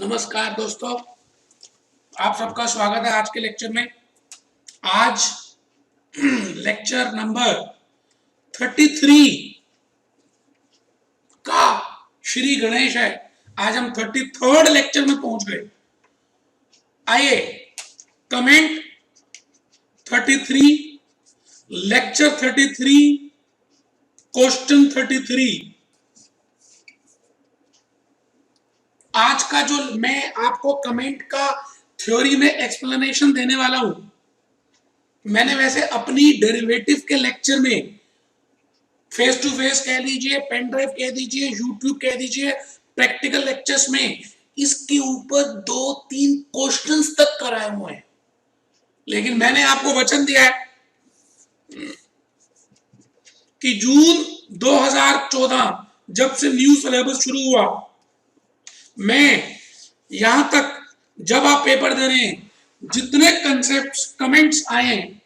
नमस्कार दोस्तों, आप सबका स्वागत है आज के लेक्चर में। आज लेक्चर नंबर 33 का श्री गणेश है। आज हम 33rd लेक्चर में पहुंच गए। आइए, कमेंट 33, लेक्चर 33, क्वेश्चन 33। आज का जो मैं आपको कमेंट का थ्योरी में एक्सप्लेनेशन देने वाला हूं, मैंने वैसे अपनी डेरिवेटिव के लेक्चर में फेस टू फेस कह लीजिए, पेन ड्राइव कह दीजिए, यूट्यूब कह दीजिए, प्रैक्टिकल लेक्चर्स में इसके ऊपर 2-3 क्वेश्चंस तक कराए हुए हैं। लेकिन मैंने आपको वचन दिया है कि जून 2014 जब से न्यू सिलेबस शुरू हुआ, मैं यहां तक जब आप पेपर दे रहे हैं, जितने कंसेप्ट्स कमेंट्स आए,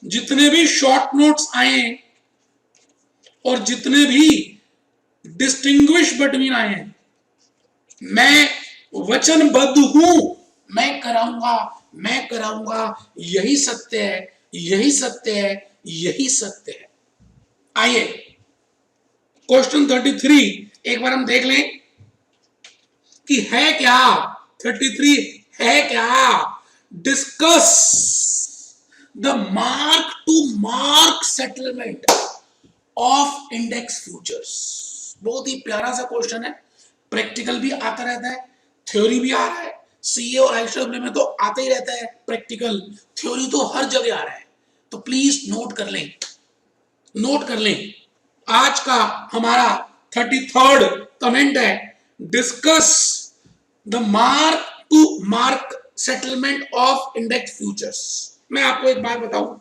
जितने भी शॉर्ट नोट्स आए और जितने भी डिस्टिंग्विश बिटवीन आए हैं, मैं वचनबद्ध हूं, मैं कराऊंगा। यही सत्य है, यही सत्य है, यही सत्य है। आइए, क्वेश्चन 33 एक बार हम देख लें कि है क्या। 33 है क्या? Discuss the mark to mark settlement of index futures. बहुत ही प्यारा सा क्वेश्चन है। प्रैक्टिकल भी आता रहता है, थ्योरी भी आ रहा है। सीए और आईएसडब्ल्यू में तो आता ही रहता है प्रैक्टिकल, थ्योरी तो हर जगह आ रहा है। तो प्लीज नोट कर लें। आज का हमारा 33rd कमेंट है, discuss the mark to mark settlement of index futures. मैं आपको एक बात बताऊं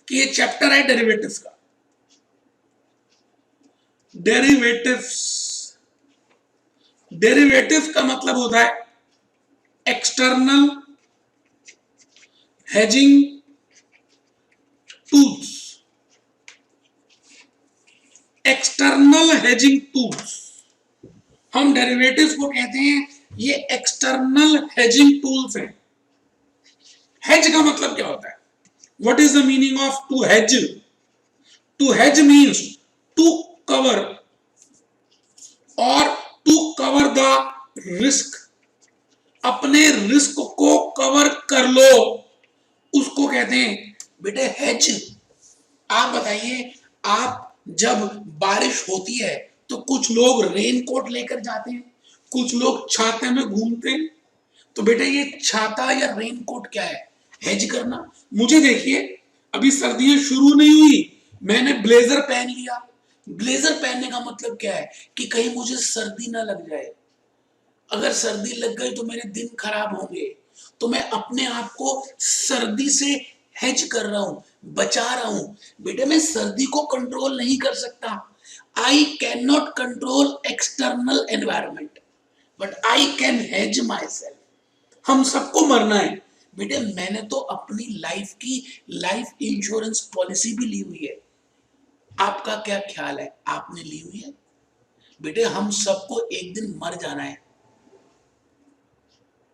कि ये चैप्टर है डेरिवेटिव्स का। डेरिवेटिव का मतलब होता है external hedging tools. External hedging tools, हम डेरिवेटिव्स को कहते हैं ये एक्सटर्नल हेजिंग टूल्स हैं। हेज का मतलब क्या होता है? What is the meaning of to hedge? To hedge means to cover और टू कवर द रिस्क। अपने रिस्क को कवर कर लो, उसको कहते हैं बेटे हेज। आप बताइए, आप जब बारिश होती है तो कुछ लोग रेनकोट लेकर जाते हैं, कुछ लोग छाते में घूमते हैं। तो बेटे ये छाता या रेनकोट क्या है? हेज करना। मुझे देखिए, अभी सर्दियां शुरू नहीं हुई, मैंने ब्लेजर पहन लिया। ब्लेजर पहनने का मतलब क्या है कि कहीं मुझे सर्दी ना लग जाए। अगर सर्दी लग गई तो मेरे दिन खराब होंगे। तो मैं अपने आप को सर्दी से हेज कर रहा हूं, बचा रहा हूं। बेटे मैं सर्दी को कंट्रोल नहीं कर सकता। I can not control external environment, but I can hedge my self. हम सबको मरना है बेटे। मैंने तो अपनी लाइफ की लाइफ इंश्योरेंस पॉलिसी भी ली हुई है। आपका क्या ख्याल है? आपने ली हुई है? बेटे हम सबको एक दिन मर जाना है।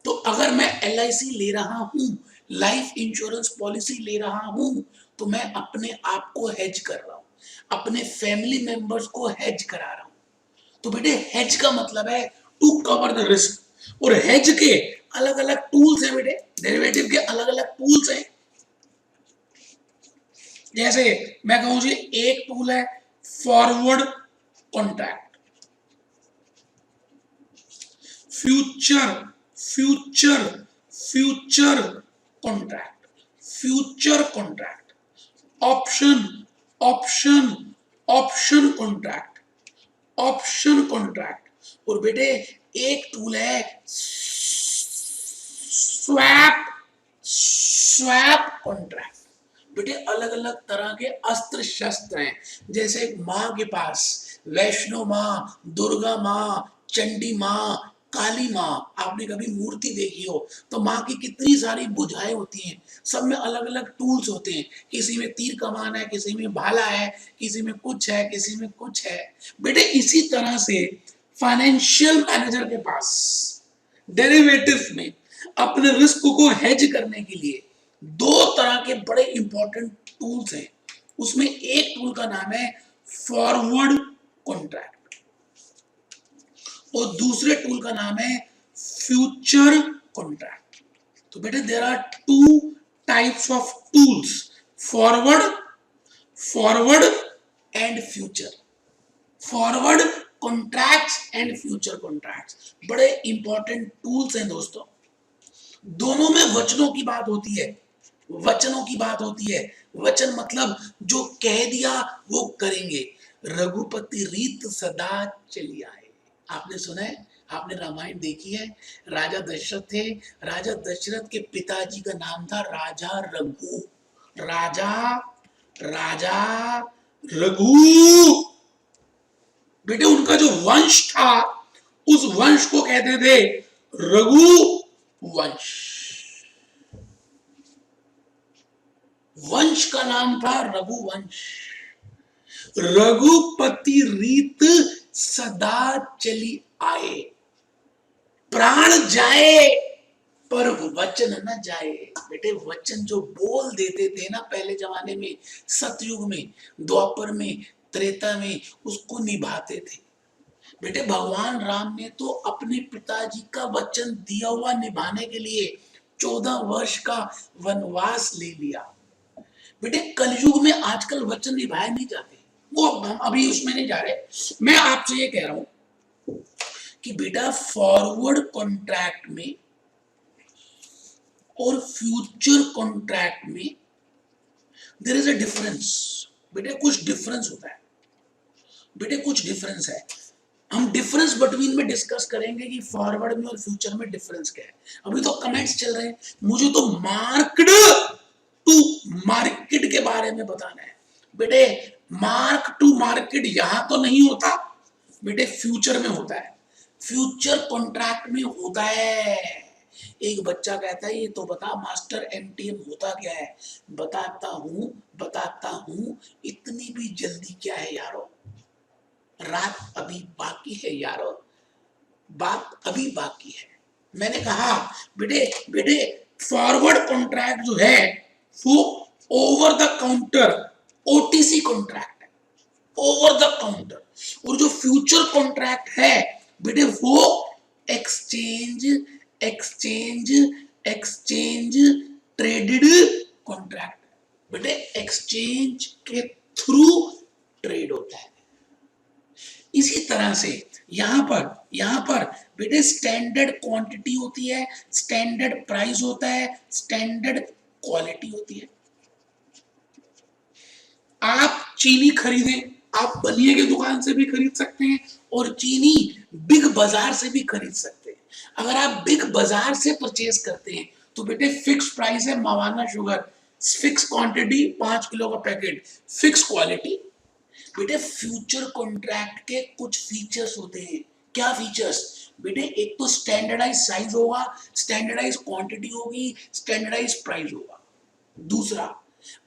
तो अगर मैं LIC ले रहा हूं, लाइफ इंश्योरेंस पॉलिसी ले रहा हूं, तो मैं अपने आप को हेज कर रहा हूं, अपने फैमिली मेंबर्स को हेज करा रहा हूं। तो बेटे हेज का मतलब है टू कवर द रिस्क। और हेज के अलग अलग टूल्स हैं बेटे, डेरिवेटिव के अलग अलग टूल्स हैं। जैसे मैं कहूं जी, एक टूल है forward contract, future contract, option contract. और बेटे एक टूल है स्वैप कॉन्ट्रैक्ट। बेटे अलग अलग तरह के अस्त्र शस्त्र हैं। जैसे माँ के पास वैष्णो माँ, दुर्गा माँ, चंडी माँ, काली माँ, आपने कभी मूर्ति देखी हो तो माँ की कितनी सारी भुजाएं होती हैं, सब में अलग अलग टूल्स होते हैं, किसी में तीर कमान है, किसी में भाला है, किसी में कुछ है, किसी में कुछ है। बेटे इसी तरह से फाइनेंशियल मैनेजर के पास डेरिवेटिव में अपने रिस्क को हेज करने के लिए दो तरह के बड़े इंपॉर्टेंट टूल्स हैं। उसमें एक टूल का नाम है फॉरवर्ड कॉन्ट्रैक्ट और दूसरे टूल का नाम है फ्यूचर कॉन्ट्रैक्ट। तो बेटे there are two types of tools, forward forward and future. Forward contracts and future contracts बड़े इंपॉर्टेंट टूल्स हैं दोस्तों। दोनों में वचनों की बात होती है, वचनों की बात होती है। वचन मतलब जो कह दिया वो करेंगे। रघुपति रीत सदा चली आए, आपने सुना है, आपने रामायण देखी है। राजा दशरथ थे, राजा दशरथ के पिताजी का नाम था राजा रघु। राजा राजा रघु, बेटे उनका जो वंश था उस वंश को कहते थे रघु वंश। वंश का नाम था रघुवंश। रघुपति रीत सदा चली आए, प्राण जाए पर वचन न जाए। बेटे वचन जो बोल देते थे ना पहले जमाने में, सतयुग में, द्वापर में, त्रेता में, उसको निभाते थे। बेटे भगवान राम ने तो अपने पिताजी का वचन दिया हुआ निभाने के लिए 14 वर्ष का वनवास ले लिया। बेटे कलयुग में आजकल वचन निभाए नहीं जाते, वो हम अभी उसमें नहीं जा रहे। मैं आपसे ये कह रहा हूं कि बेटा फॉरवर्ड कॉन्ट्रैक्ट में और फ्यूचर कॉन्ट्रैक्ट में देयर इज अ डिफरेंस। बेटे कुछ डिफरेंस होता है, बेटे कुछ डिफरेंस है। हम डिफरेंस बिटवीन में डिस्कस करेंगे कि फॉरवर्ड में और फ्यूचर में डिफरेंस क्या है। अभी तो कमेंट्स चल रहे हैं, मुझे तो मार्क्ड टू मार्केट के बारे में बताना है। बेटे मार्क टू मार्केट यहां तो नहीं होता, बेटे फ्यूचर में होता है, फ्यूचर कॉन्ट्रैक्ट में होता है। एक बच्चा कहता है ये तो बता मास्टर एमटीएम होता क्या है। बताता हूं, इतनी भी जल्दी क्या है यारो, रात अभी बाकी है यारो, बात अभी बाकी है। मैंने कहा बेटे बेटे फॉरवर्ड कॉन्ट्रैक्ट जो है वो over the counter OTC contract है, ओवर द काउंटर। और जो फ्यूचर कॉन्ट्रैक्ट है बेटे वो exchange exchange exchange traded contract. बेटे एक्सचेंज के थ्रू ट्रेड होता है। इसी तरह से यहां पर बेटे स्टैंडर्ड क्वांटिटी होती है, स्टैंडर्ड प्राइस होता है, स्टैंडर्ड क्वालिटी होती है। आप चीनी खरीदें, आप बनिए की दुकान से भी खरीद सकते हैं और चीनी बिग बाजार से भी खरीद सकते हैं। अगर आप बिग बाजार से परचेज करते हैं तो बेटे फिक्स प्राइस है Mawana sugar, fix quantity 5 kilo का पैकेट, फिक्स क्वालिटी। बेटे फ्यूचर कॉन्ट्रैक्ट के कुछ फीचर्स होते हैं। क्या फीचर्स बेटे? एक तो स्टैंडर्डाइज साइज होगा, स्टैंडर्डाइज क्वांटिटी होगी, स्टैंडर्डाइज प्राइस होगा। दूसरा,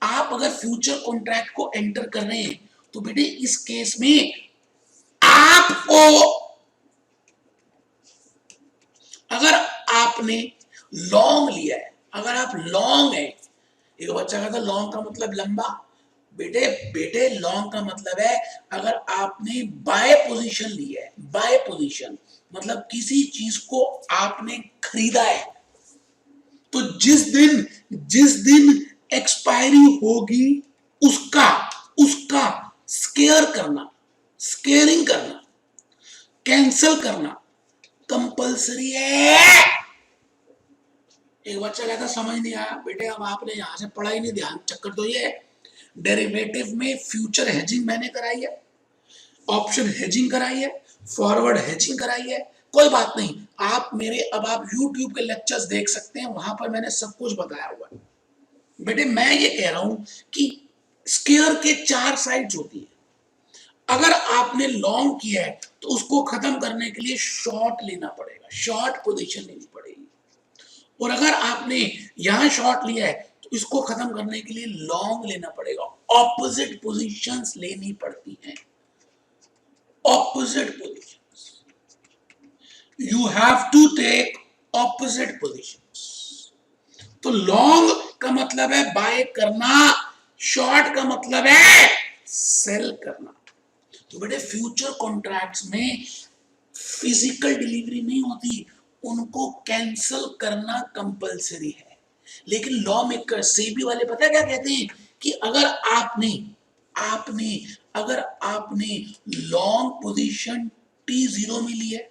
आप अगर फ्यूचर कॉन्ट्रैक्ट को एंटर कर रहे हैं तो बेटे इस केस में आपको, अगर आपने लॉन्ग लिया है, अगर आप लॉन्ग है, एक बच्चा कहता लॉन्ग का मतलब लंबा, बेटे लॉन्ग का मतलब है अगर आपने बाय पोजीशन ली है, बाय पोजीशन मतलब किसी चीज को आपने खरीदा है तो जिस दिन एक्सपायरी होगी उसका स्केयरिंग करना, कैंसिल करना कंपलसरी है। एक बच्चा कहता समझ नहीं आया। बेटे अब आपने यहां से पढ़ा ही नहीं, ध्यान चक्कर तो ये है, डेरिवेटिव में फ्यूचर हेजिंग मैंने कराई है, ऑप्शन हेजिंग कराई है, फॉरवर्ड हेजिंग कराई है। कोई बात नहीं, आप मेरे अब आप YouTube के लेक्चर्स देख सकते हैं, वहां पर मैंने सब कुछ बताया हुआ है। बेटे मैं ये कह रहा हूं कि स्केयर के 4 साइड्स होती है। अगर आपने लॉन्ग किया है तो उसको खत्म करने के लिए शॉर्ट लेना पड़ेगा, शॉर्ट पोजीशन लेनी पड़ेगी। और अगर आपने यहां शॉर्ट लिया है तो इसको खत्म करने के लिए लॉन्ग लेना पड़ेगा। ऑपोजिट पोजीशंस लेनी पड़ती हैं, opposite positions, you have to take opposite positions. तो लॉन्ग का मतलब है बाय करना, शॉर्ट का मतलब है सेल करना। तो बेटे फ्यूचर कॉन्ट्रैक्ट्स में फिजिकल डिलीवरी नहीं होती, उनको कैंसिल करना कंपलसरी है। लेकिन लॉ मेकर सेबी वाले पता है क्या कहते हैं कि अगर आपने आपने अगर आपने लॉन्ग पोजीशन T0 में ली है,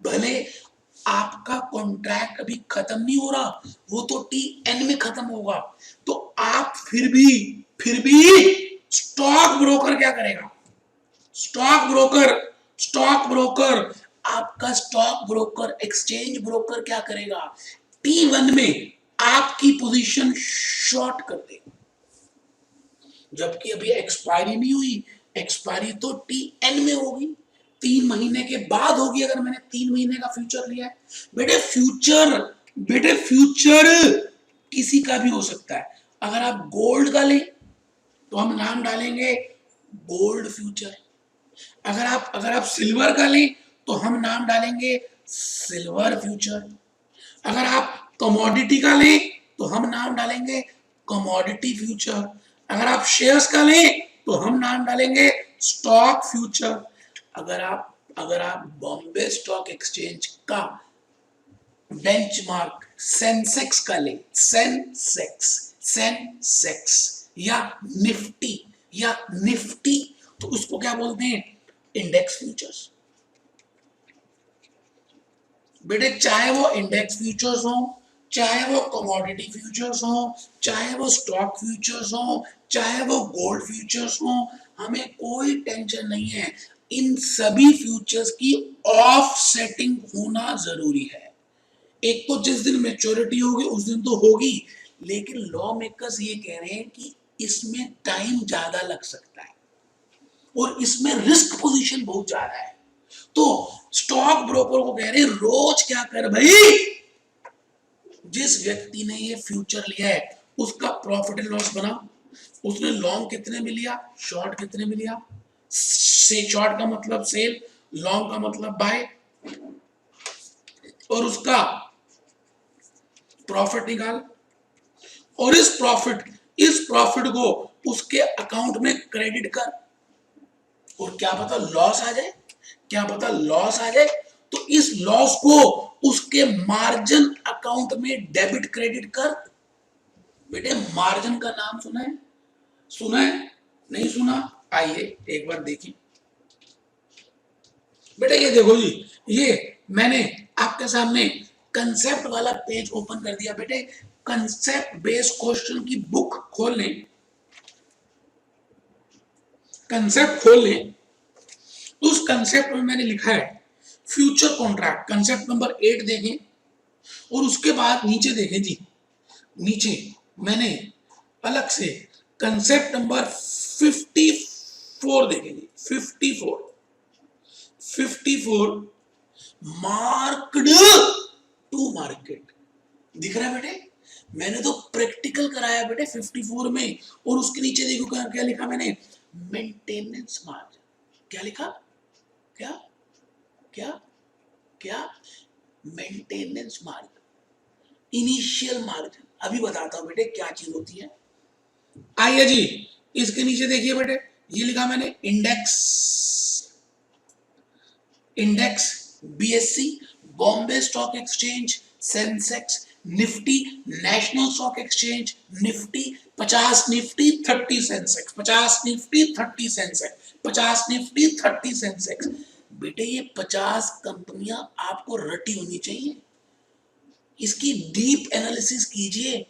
भले आपका कॉन्ट्रैक्ट अभी खत्म नहीं हो रहा, वो तो TN में खत्म होगा, तो आप फिर भी स्टॉक ब्रोकर क्या करेगा? स्टॉक ब्रोकर आपका स्टॉक ब्रोकर एक्सचेंज ब्रोकर क्या करेगा? T1 में आपकी पोजीशन शॉर्ट कर देगा, जबकि अभी एक्सपायरी नहीं हुई, एक्सपायरी तो TN में होगी, 3 महीने के बाद होगी अगर मैंने 3 महीने का फ्यूचर लिया है। बेटे फ्यूचर किसी का भी हो सकता है। अगर आप गोल्ड का लें तो हम नाम डालेंगे गोल्ड फ्यूचर, अगर आप सिल्वर का लें तो हम नाम डालेंगे सिल्वर फ्यूचर, अगर आप कमोडिटी का लें तो हम नाम डालेंगे कमोडिटी फ्यूचर, अगर आप शेयर्स का लें तो हम नाम डालेंगे स्टॉक फ्यूचर, अगर आप बॉम्बे स्टॉक एक्सचेंज का बेंचमार्क सेंसेक्स का लें, सेंसेक्स या निफ्टी तो उसको क्या बोलते हैं? Index futures. बेटे चाहे वो इंडेक्स फ्यूचर्स हो, चाहे वो कमोडिटी फ्यूचर्स हो, चाहे वो स्टॉक फ्यूचर्स हो, चाहे वो गोल्ड फ्यूचर्स हो, हमें कोई टेंशन नहीं है, इन सभी फ्यूचर्स की ऑफसेटिंग होना जरूरी है। एक तो जिस दिन मैच्योरिटी होगी उस दिन तो होगी, लेकिन लॉ मेकर्स ये कह रहे हैं कि इसमें टाइम ज्यादा लग सकता है और इसमें रिस्क पोजीशन बहुत ज्यादा है। तो स्टॉक ब्रोकर को कह रहे हैं रोज क्या कर भाई, जिस व्यक्ति ने ये फ्यूचर लिया है उसका प्रॉफिट एंड लॉस बना, उसने लॉन्ग कितने में लिया, शॉर्ट कितने में लिया, से शॉर्ट का मतलब सेल, लॉन्ग का मतलब बाय, और उसका प्रॉफिट निकाल, और इस प्रॉफिट को उसके अकाउंट में क्रेडिट कर, और क्या पता लॉस आ जाए तो इस लॉस को उसके मार्जिन अकाउंट में डेबिट क्रेडिट कर। बेटे मार्जिन का नाम सुना है नहीं सुना? आइए एक बार देखिए। बेटे ये देखो जी, ये मैंने आपके सामने कंसेप्ट वाला पेज ओपन कर दिया। बेटे कंसेप्ट बेस्ड क्वेश्चन की बुक खोल लें, कंसेप्ट खोल लें, उस कंसेप्ट में मैंने लिखा है फ्यूचर कॉन्ट्रैक्ट, कंसेप्ट नंबर 8 देखें, और उसके बाद नीचे देखें जी, नीचे मैंने अलग से कंसेप्ट नंबर 54 देखें जी, 54 मार्क्ड टू मार्केट दिख रहा है बेटे? मैंने तो प्रैक्टिकल कराया बेटे 54 में, और उसके नीचे देखो क्या लिखा मैंने, मेंटेनेंस मार्जिन। क्या लिखा? क्या क्या क्या मेंटेनेंस मार्जिन, इनिशियल मार्जिन। अभी बताता हूं बेटे क्या चीज होती है। आइए जी, इसके नीचे देखिए बेटे, ये लिखा मैंने index BSE, Bombay stock exchange, Sensex, Nifty, national stock exchange, Nifty 50, Nifty 30 Sensex, 50 Nifty 30 Sensex, 50 Nifty 30 Sensex. बेटे ये 50 कंपनियां आपको रटी होनी चाहिए, इसकी डीप एनालिसिस कीजिए,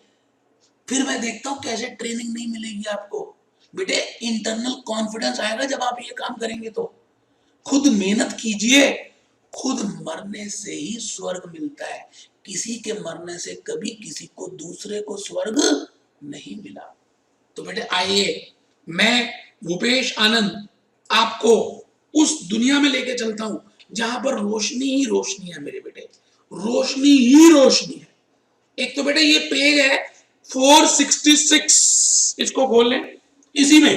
फिर मैं देखता हूं कैसे ट्रेनिंग नहीं मिलेगी आपको। बेटे इंटरनल कॉन्फिडेंस आएगा जब आप ये काम करेंगे, तो खुद मेहनत कीजिए, खुद मरने से ही स्वर्ग मिलता है, किसी के मरने से कभी किसी को दूसरे को स्वर्ग नहीं मिला। तो बेटे आइए, मैं भूपेश आनंद आपको उस दुनिया में लेके चलता हूं जहां पर रोशनी ही रोशनी है मेरे बेटे, रोशनी ही रोशनी है। एक तो बेटे ये पेज है 466, इसको खोल लें। इसी में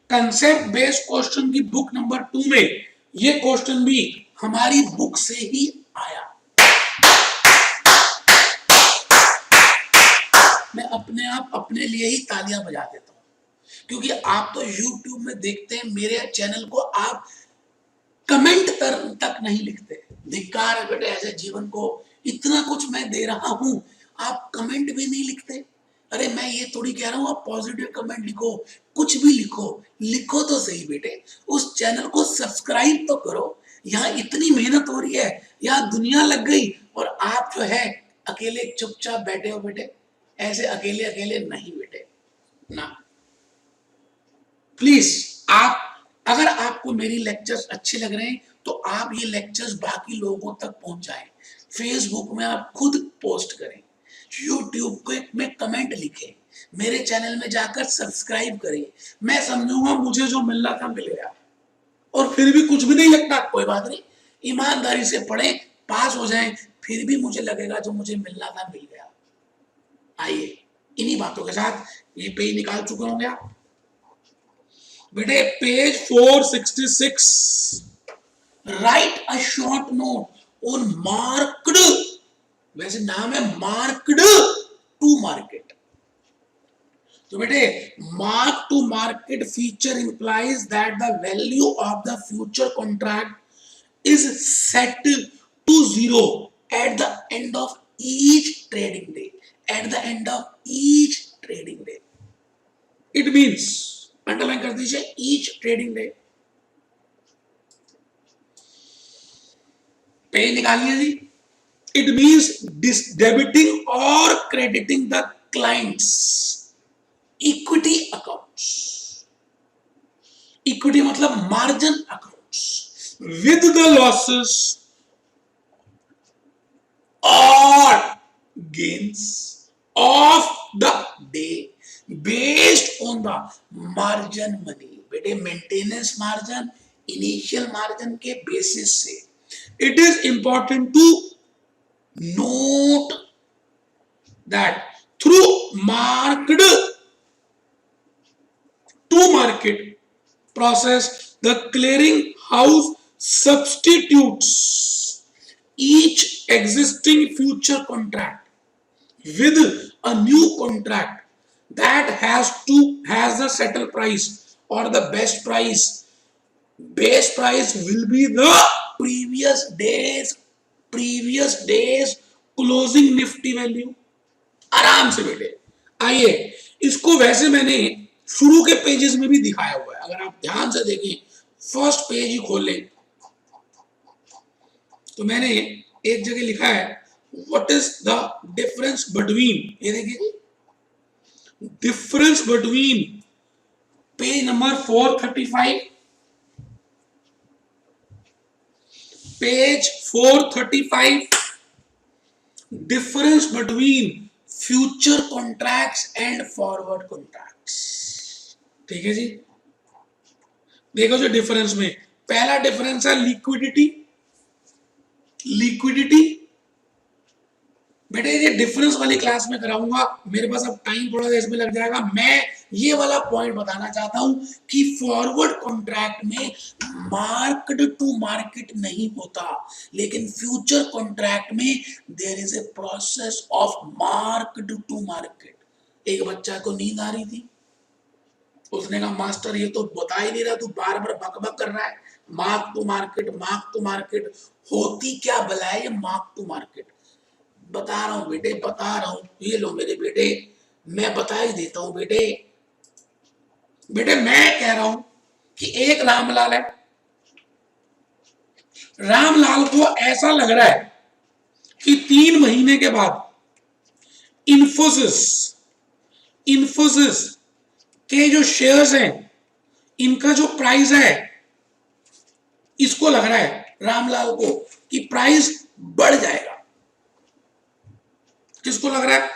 कंसेप्ट बेस्ड क्वेश्चन की बुक नंबर 2 में ये क्वेश्चन भी हमारी बुक से ही आया। मैं अपने आप अपने लिए ही तालियां बजा देता हूं, क्योंकि आप तो YouTube में देखते हैं मेरे चैनल को, आप कमेंट तक नहीं लिखते। धिक्कार है बेटे ऐसे जीवन को, इतना कुछ मैं दे रहा हूं, आप कमेंट भी नहीं लिखते। अरे मैं ये थोड़ी कह रहा हूं आप पॉजिटिव कमेंट लिखो, कुछ भी लिखो, लिखो तो सही बेटे, उस चैनल को सब्सक्राइब तो करो। यहाँ इतनी मेहनत हो रही है, यहाँ दुनिया लग गई, और आप जो है अकेले चुपचाप बैठे हो बेटे। ऐसे अकेले अकेले नहीं बेटे ना। प्लीज आप, अगर आपको मेरी लेक्चर्स अच्छे लग रहे हैं तो आप ये लेक्चर्स बाकी लोगों तक पहुंचाएं। फेसबुक में आप खुद पोस्ट करें, यूट्यूब में कमेंट लिखें, मेरे चैनल में जाकर सब्सक्राइब करें। मैं समझूंगा मुझे जो मिलना था मिल गया, और फिर भी कुछ भी नहीं लगता, कोई बात नहीं, ईमानदारी से पढ़ें, पास हो जाएं, फिर भी मुझे लगेगा जो मुझे मिलना था मिल गया। आइए इन्हीं बातों के साथ ये पेज निकाल चुके होंगे आप बेटे। Page 466, write a short note on marked, वैसे नाम है मार्क्ड टू मार्केट। तो बेटे mark to market feature implies that the value of the future contract is set to 0 at the end of each trading day, at the end of each trading day. It means, underline कर दीजिए, each trading day. Page निकालिए जी। It means debiting और crediting the clients equity accounts, equity मतलब margin accounts, with the losses और gains of the day based on the margin money. बेटे maintenance margin, initial margin के basis से। It is important to note that through marked to market process, the clearing house substitutes each existing future contract with a new contract that has the settle price or the best price. Base price will be the previous days closing nifty value। आराम से बेटे आइए, इसको वैसे मैंने शुरू के pages में भी दिखाया हुआ है, अगर आप ध्यान से देखें, फर्स्ट पेज ही खोल लें तो मैंने एक जगह लिखा है what is the difference between, ये देखिए difference between, page number 435, page 435, difference between future contracts and forward contracts. ठीक है जी, देखो जो डिफरेंस में पहला डिफरेंस है लिक्विडिटी। लिक्विडिटी बेटे ये डिफरेंस वाली क्लास में कराऊंगा, मेरे पास अब टाइम थोड़ा सा इसमें लग जाएगा। मैं ये वाला पॉइंट बताना चाहता हूं कि फॉरवर्ड कॉन्ट्रैक्ट में मार्क्ड टू मार्केट नहीं होता, लेकिन फ्यूचर कॉन्ट्रैक्ट में there is a process of marked to market. एक बच्चा को नींद आ रही थी, उसने कहा मास्टर ये तो बता ही नहीं रहा, तू बार बार बकबक कर रहा है, mark to market, mark to market, होती क्या भला है ये मार्क टू मार्केट। बता रहा हूं बेटे, बता रहा हूं, ये लो मेरे बेटे, मैं बता ही देता हूं बेटे। बेटे मैं कह रहा हूं कि एक रामलाल है, रामलाल को ऐसा लग रहा है कि 3 महीने के बाद इन्फोसिस के जो शेयर्स हैं, इनका जो प्राइस है, इसको लग रहा है रामलाल को कि प्राइस बढ़ जाएगा। किसको लग रहा है?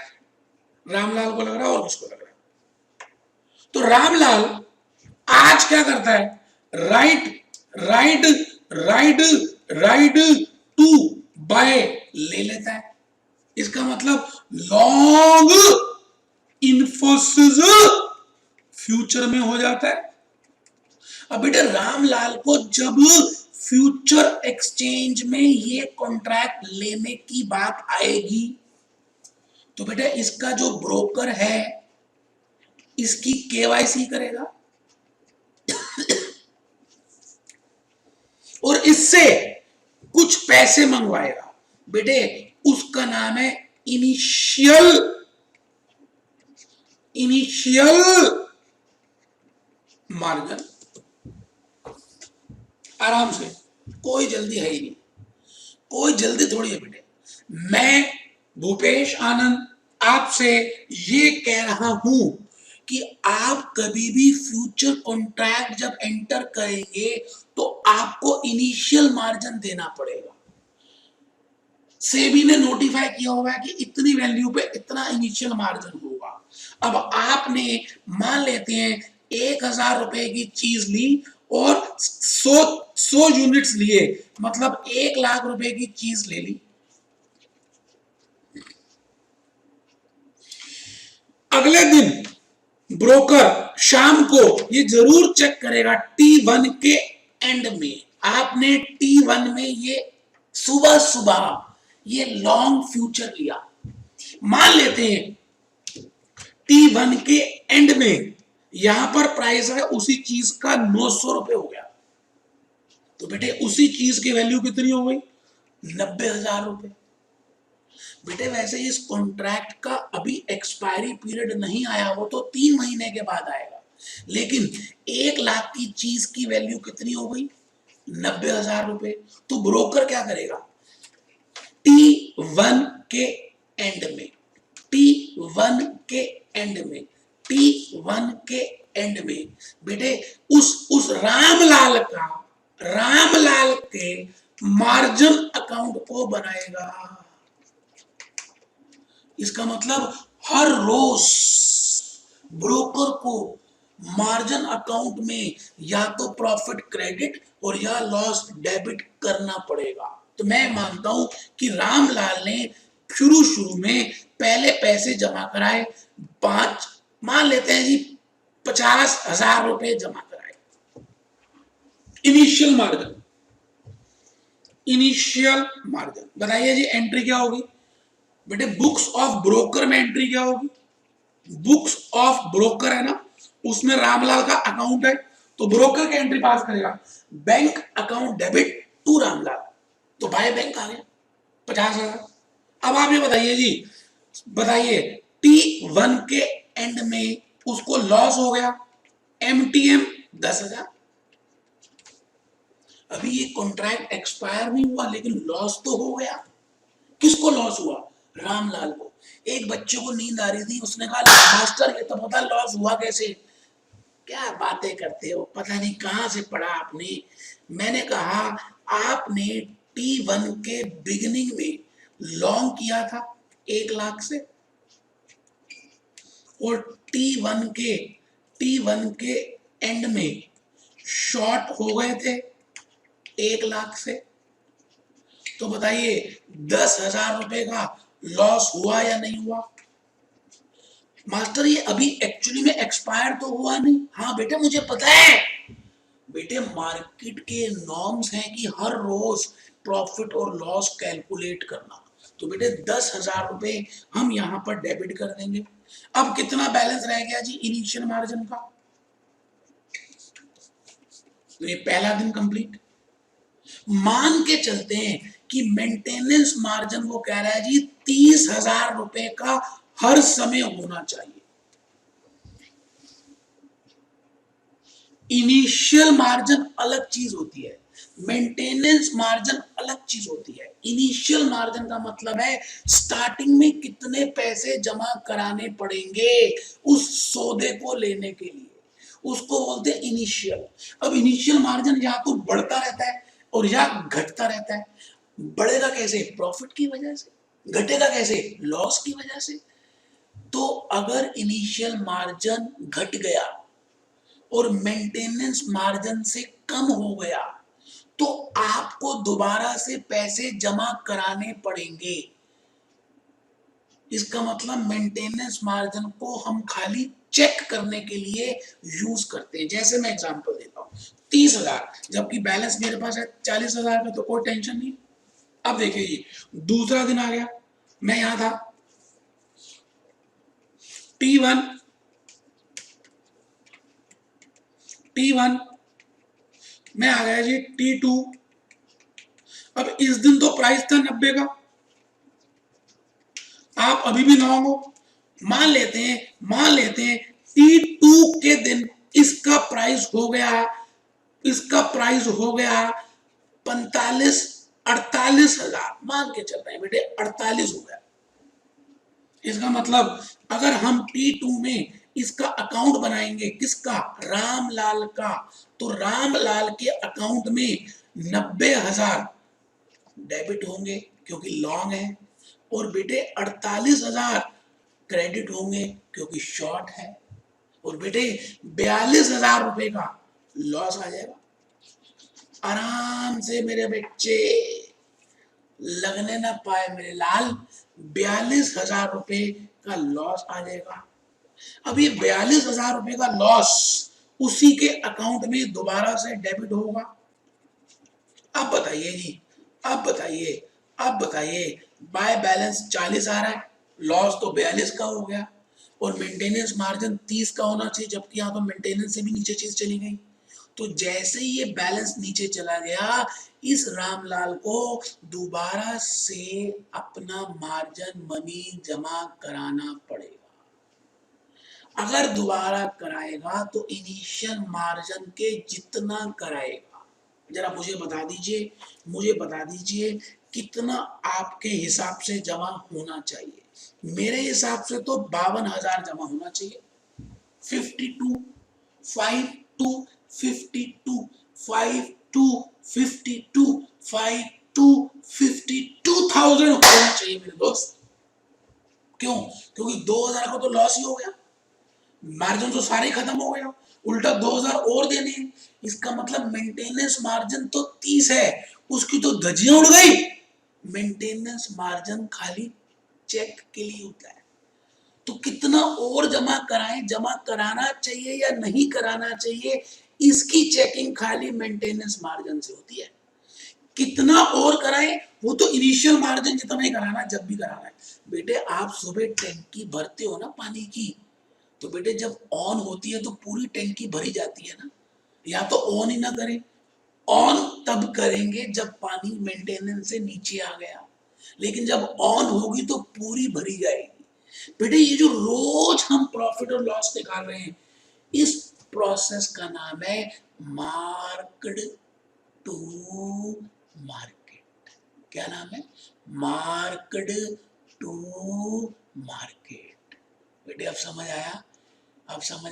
रामलाल को लग रहा है, और किसको लग रहा है? तो रामलाल आज क्या करता है, right ride ride ride to by ले लेता है। इसका मतलब लॉन्ग इन्फोसिस फ्यूचर में हो जाता है। अब बेटे रामलाल को जब फ्यूचर एक्सचेंज में ये कॉन्ट्रैक्ट लेने की बात आएगी तो बेटे इसका जो ब्रोकर है इसकी केवाईसी करेगा और इससे कुछ पैसे मंगवाएगा। बेटे उसका नाम है इनिशियल मार्जिन। आराम से, कोई जल्दी है ही नहीं, कोई जल्दी थोड़ी है बेटे। मैं भूपेश आनंद आपसे ये कह रहा हूं कि आप कभी भी फ्यूचर कॉन्ट्रैक्ट जब एंटर करेंगे तो आपको इनिशियल मार्जिन देना पड़ेगा। सेबी ने नोटिफाई किया होगा कि इतनी वैल्यू पे इतना इनिशियल मार्जिन होगा। अब आपने मान लेते हैं 1000 रुपए की चीज ली और 100 यूनिट्स लिए, मतलब 1 लाख रुपए की चीज ले ली। अगले दिन ब्रोकर शाम को ये जरूर चेक करेगा T1 के एंड में। आपने T1 में ये सुबह सुबह ये लॉन्ग फ्यूचर लिया, मान लेते हैं T1 के एंड में यहां पर प्राइस है उसी चीज का 900 रुपए हो गया, तो बेटे उसी चीज की वैल्यू कितनी हो गई? 90,000 रुपए। बेटे वैसे इस कॉन्ट्रैक्ट का अभी एक्सपायरी पीरियड नहीं आया, वो तो 3 महीने के बाद आएगा, लेकिन 1 लाख की चीज की वैल्यू कितनी हो गई? 90,000 रुपए। तो ब्रोकर क्या करेगा? T1 के एंड में, T1 के एंड में, T1 के एंड में बेटे उस रामलाल के मार्जिन अकाउंट को बनाएगा। इसका मतलब हर रोज ब्रोकर को मार्जिन अकाउंट में या तो प्रॉफिट क्रेडिट और या लॉस डेबिट करना पड़ेगा। तो मैं मानता हूं कि रामलाल ने शुरू में पहले पैसे जमा कराए, 5 मान लेते हैं जी 50,000 रुपए जमा कराए। इनिशियल मार्जिन बताइए जी एंट्री क्या होगी? बेटे बुक्स ऑफ ब्रोकर में एंट्री क्या होगी? बुक्स ऑफ ब्रोकर है ना, उसमें रामलाल का अकाउंट है, तो ब्रोकर की एंट्री पास करेगा bank account debit to Ramlal, तो बाय बैंक आ गया 50,000। अब आप ये बताइए जी, बताइए T1 के एंड में उसको लॉस हो गया MTM 10,000। अभी ये कॉन्ट्रैक्ट एक्सपायर नहीं हुआ लेकिन लॉस तो हो गया। किसको लॉस हुआ? रामलाल को। एक बच्चे को नींद आ रही थी, उसने कहा मास्टर ये तो पता लॉस हुआ कैसे? क्या बातें करते हो, पता नहीं कहां से पढ़ा आपने। मैंने कहा आपने T1 के बिगिनिंग में लॉन्ग किया था 1 लाख से और T1 के एंड में शॉर्ट हो गए थे 1 लाख से, तो बताइए 10,000 रुपए का लॉस हुआ या नहीं हुआ? मास्टर ये अभी एक्चुअली में एक्सपायर तो हुआ नहीं। हाँ बेटे मुझे पता है, बेटे मार्केट के नॉर्म्स हैं कि हर रोज प्रॉफिट और लॉस कैलकुलेट करना, तो बेटे 10,000 रुपए हम यहां पर डेबिट कर देंगे। अब कितना बैलेंस रह गया जी इनिशियल मार्जिन का? तो ये पहला दिन कंप्लीट। मान के चलते हैं कि मेंटेनेंस मार्जिन वो कह रहा है जी 30,000 रुपए का हर समय होना चाहिए। इनिशियल मार्जिन अलग चीज होती है, मेंटेनेंस मार्जिन अलग चीज होती है। इनिशियल मार्जिन का मतलब है स्टार्टिंग में कितने पैसे जमा कराने पड़ेंगे उस सौदे को लेने के लिए, उसको बोलते हैं इनिशियल। अब इनिशियल मार्जिन या तो बढ़ता रहता है और या घटता रहता है। बढ़ेगा कैसे? प्रॉफिट की वजह से। घटेगा कैसे? लॉस की वजह से। तो अगर इनिशियल मार्जिन घट गया और मेंटेनेंस मार्जिन से कम हो गया तो आपको दोबारा से पैसे जमा कराने पड़ेंगे। इसका मतलब मेंटेनेंस मार्जिन को हम खाली चेक करने के लिए यूज करते हैं। जैसे मैं एग्जांपल देता हूं, 30,000 जबकि बैलेंस मेरे पास है 40,000 का, तो कोई टेंशन नहीं। अब देखिए जी, दूसरा दिन आ गया, मैं यहां था T1 मैं आ गया जी T2। अब इस दिन तो प्राइस था 90 का, आप अभी भी लॉन्ग हो। मान लेते हैं T2 के दिन इसका प्राइस हो गया 48,000 मान के चल रहे हैं बेटे, 48 हो गया। इसका मतलब अगर हम T2 में इसका अकाउंट बनाएंगे, किसका, रामलाल का, तो रामलाल के अकाउंट में 90,000 डेबिट होंगे क्योंकि लॉन्ग है, और बेटे 48,000 क्रेडिट होंगे क्योंकि शॉर्ट है, और बेटे 42,000 रुपए का लॉस आ जाएगा। आराम से मेरे बच्चे, लगने ना पाए मेरे लाल, 42,000 रुपए का लॉस आ जाएगा। अब ये 42,000 रुपए का लॉस उसी के अकाउंट में दोबारा से डेबिट होगा। अब बताइए जी, अब बताइए बाय बैलेंस 40 आ रहा है, लॉस तो 42 का हो गया, और मेंटेनेंस मार्जिन 30 का होना चाहिए, जबकि यहाँ तो मेंटेनेंस से भी नीचे चीज चली गई। तो जैसे ही ये बैलेंस नीचे चला गया, इस रामलाल को दोबारा से अपना मार्जिन मनी जमा कराना पड़ेगा। अगर दोबारा कराएगा तो इनिशियल मार्जिन के जितना कराएगा। जरा मुझे बता दीजिए कितना आपके हिसाब से जमा होना चाहिए। मेरे हिसाब से तो 52,000 जमा होना चाहिए। 52 52 52 52 52 52 52,000 होना चाहिए मेरे दोस्त। क्यों? क्योंकि 2,000 का तो लॉस ही हो गया, मार्जिन तो सारे खत्म हो गया, उल्टा 2,000 और देने हैं। इसका मतलब मेंटेनेंस मार्जिन तो 30 है, उसकी तो धज्जियां उड़ गई। मेंटेनेंस मार्जिन खाली चेक के लिए होता है। तो कितना और जमा कराएं, जमा कराना चाहिए या नहीं कराना चाहिए, इसकी चेकिंग खाली मेंटेनेंस मार्जिन से होती है। कितना और कराएं, वो तो इनिशियल मार्जिन जितना ही कराना, जब भी कराना है। बेटे आप सुबह टंकी भरते हो ना पानी की, तो बेटे जब ऑन होती है तो पूरी टंकी भरी जाती है ना, या तो ऑन ही ना करें, ऑन तब करेंगे जब पानी मेंटेनेंस से नीचे आ गया, लेकिन जब ऑन होगी तो पूरी भरी जाएगी। बेटे ये जो रोज हम प्रॉफिट और लॉस निकाल रहे हैं, इस प्रोसेस का नाम है मार्क्ड टू मार्केट। क्या नाम है? Marked to market. बेटे अब समझ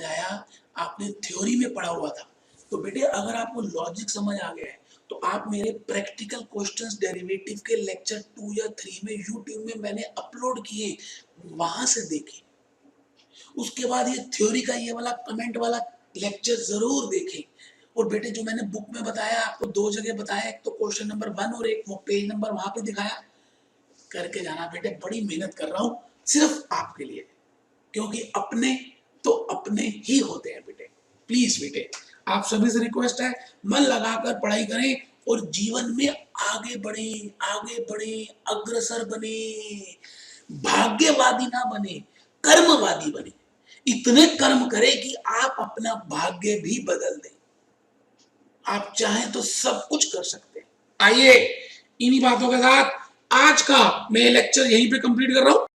आया? आपने थ्योरी में पढ़ा हुआ था, तो बेटे अगर आपको लॉजिक समझ आ गया है तो आप मेरे प्रैक्टिकल क्वेश्चंस डेरिवेटिव के लेक्चर 2 या 3 में यूट्यूब में मैंने अपलोड किए, वहां से देखें। उसके बाद ये थ्योरी का ये वाला कमेंट वाला लेक्चर जरूर देखें। और बेटे जो मैंने बुक में बताया, आपको 2 जगह बताया, एक तो क्वेश्चन नंबर 1 और एक वो पेज नंबर वहां पे दिखाया, करके जाना। बेटे बड़ी मेहनत कर रहा हूं सिर्फ आपके लिए, क्योंकि अपने तो अपने ही होते हैं बेटे। प्लीज बेटे आप सभी से रिक्वेस्ट है, मन लगाकर पढ़ाई करें और जीवन में आगे बढ़े, अग्रसर बने, भाग्यवादी ना बने, कर्मवादी बने। इतने कर्म करें कि आप अपना भाग्य भी बदल दें। आप चाहें तो सब कुछ कर सकते हैं। आइए इन्हीं बातों के साथ आज का मैं लेक्चर यहीं पे कंप्लीट कर रहा हूं।